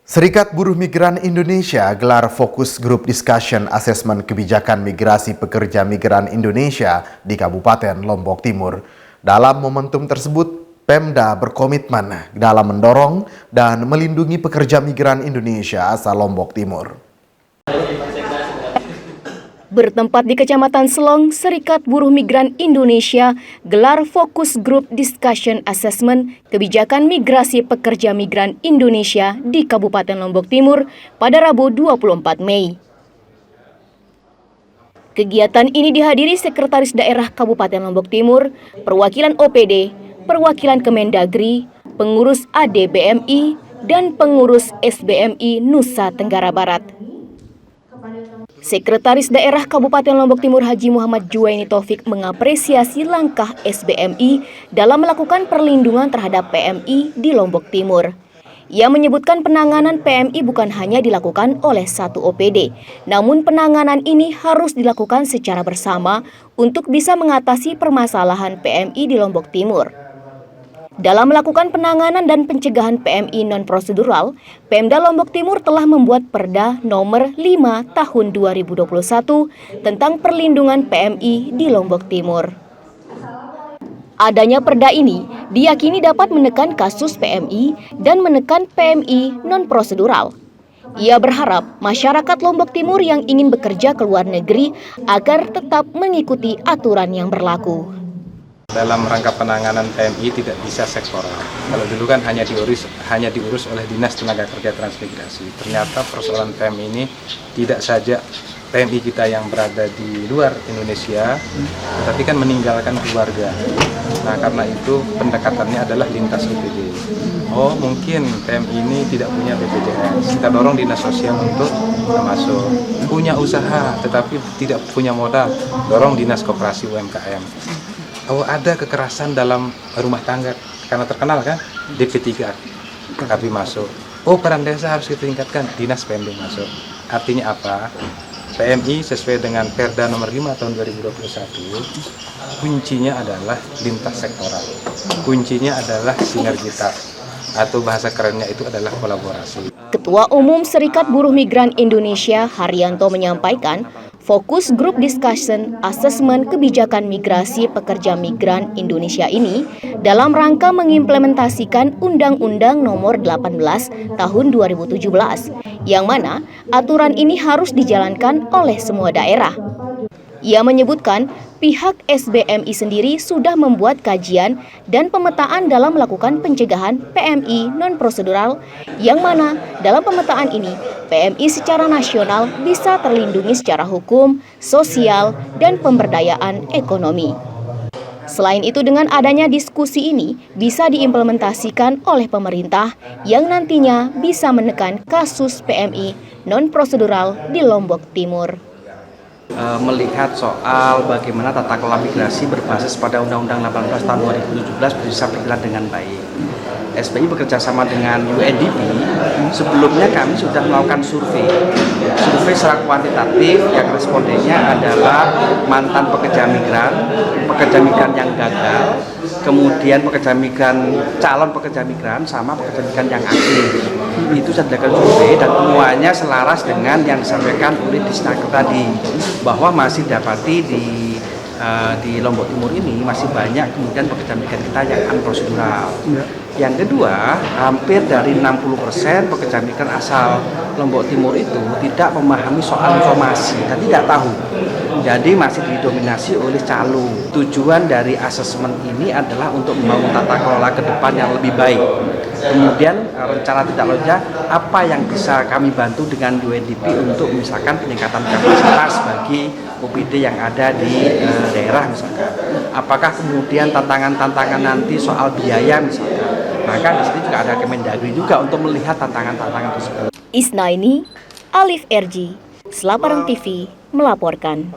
Serikat Buruh Migran Indonesia gelar fokus group discussion asesmen kebijakan migrasi pekerja migran Indonesia di Kabupaten Lombok Timur. Dalam momentum tersebut, Pemda berkomitmen dalam mendorong dan melindungi pekerja migran Indonesia asal Lombok Timur. Bertempat di Kecamatan Selong, Serikat Buruh Migran Indonesia gelar fokus group discussion assessment kebijakan migrasi pekerja migran Indonesia di Kabupaten Lombok Timur pada Rabu 24 Mei. Kegiatan ini dihadiri Sekretaris Daerah Kabupaten Lombok Timur, perwakilan OPD, perwakilan Kemendagri, pengurus ADBMI, dan pengurus SBMI Nusa Tenggara Barat. Sekretaris Daerah Kabupaten Lombok Timur Haji Muhammad Juwaini Taufik mengapresiasi langkah SBMI dalam melakukan perlindungan terhadap PMI di Lombok Timur. Ia menyebutkan penanganan PMI bukan hanya dilakukan oleh satu OPD, namun penanganan ini harus dilakukan secara bersama untuk bisa mengatasi permasalahan PMI di Lombok Timur. Dalam melakukan penanganan dan pencegahan PMI non-prosedural, Pemda Lombok Timur telah membuat Perda Nomor 5 Tahun 2021 tentang perlindungan PMI di Lombok Timur. Adanya Perda ini diyakini dapat menekan kasus PMI dan menekan PMI non-prosedural. Ia berharap masyarakat Lombok Timur yang ingin bekerja ke luar negeri agar tetap mengikuti aturan yang berlaku. Dalam rangka penanganan PMI tidak bisa sektoral. Kalau dulu kan hanya diurus oleh Dinas Tenaga Kerja Transmigrasi. Ternyata persoalan PMI ini tidak saja PMI kita yang berada di luar Indonesia, tetapi kan meninggalkan keluarga. Nah, karena itu pendekatannya adalah lintas OPD. Oh, mungkin PMI ini tidak punya BPJS. Kita dorong Dinas Sosial untuk masuk. Punya usaha tetapi tidak punya modal, dorong Dinas Koperasi UMKM. Oh, ada kekerasan dalam rumah tangga karena terkenal kan, DP3 kami masuk. Oh, peran desa harus kita tingkatkan, Dinas PMD masuk. Artinya apa? PMI sesuai dengan Perda Nomor 5 Tahun 2021, kuncinya adalah lintas sektoral. Kuncinya adalah sinergitas, atau bahasa kerennya itu adalah kolaborasi. Ketua Umum Serikat Buruh Migran Indonesia Haryanto menyampaikan, fokus grup discussion asesmen kebijakan migrasi pekerja migran Indonesia ini dalam rangka mengimplementasikan Undang-Undang Nomor 18 Tahun 2017, yang mana aturan ini harus dijalankan oleh semua daerah. Ia menyebutkan pihak SBMI sendiri sudah membuat kajian dan pemetaan dalam melakukan pencegahan PMI non-prosedural, yang mana dalam pemetaan ini PMI secara nasional bisa terlindungi secara hukum, sosial, dan pemberdayaan ekonomi. Selain itu, dengan adanya diskusi ini bisa diimplementasikan oleh pemerintah yang nantinya bisa menekan kasus PMI non-prosedural di Lombok Timur. Melihat soal bagaimana tata kelola migrasi berbasis pada Undang-Undang 18 tahun 2017 bisa berjalan dengan baik. SBI bekerjasama dengan UNDP, sebelumnya kami sudah melakukan survei secara kuantitatif yang respondennya adalah mantan pekerja migran yang gagal, kemudian calon pekerja migran sama pekerja migran yang aktif. Itu sudah dilakukan survei dan semuanya selaras dengan yang disampaikan oleh Disnaker tadi, bahwa masih dapati di Lombok Timur ini masih banyak kemudian pekerja migran kita yang unprosedural. Yang kedua, hampir dari 60% pekerja migran asal Lombok Timur itu tidak memahami soal informasi dan tidak tahu. Jadi masih didominasi oleh calo. Tujuan dari asesmen ini adalah untuk membangun tata kelola ke depan yang lebih baik. Kemudian rencana tidak lanjut apa yang bisa kami bantu dengan UNDP untuk misalkan peningkatan kapasitas bagi OPD yang ada di daerah misalkan. Apakah kemudian tantangan-tantangan nanti soal biaya misalkan. Maka di sini juga ada Kemendagri juga untuk melihat tantangan-tantangan tersebut. Isnaini, Alif RG, Selaparang TV melaporkan.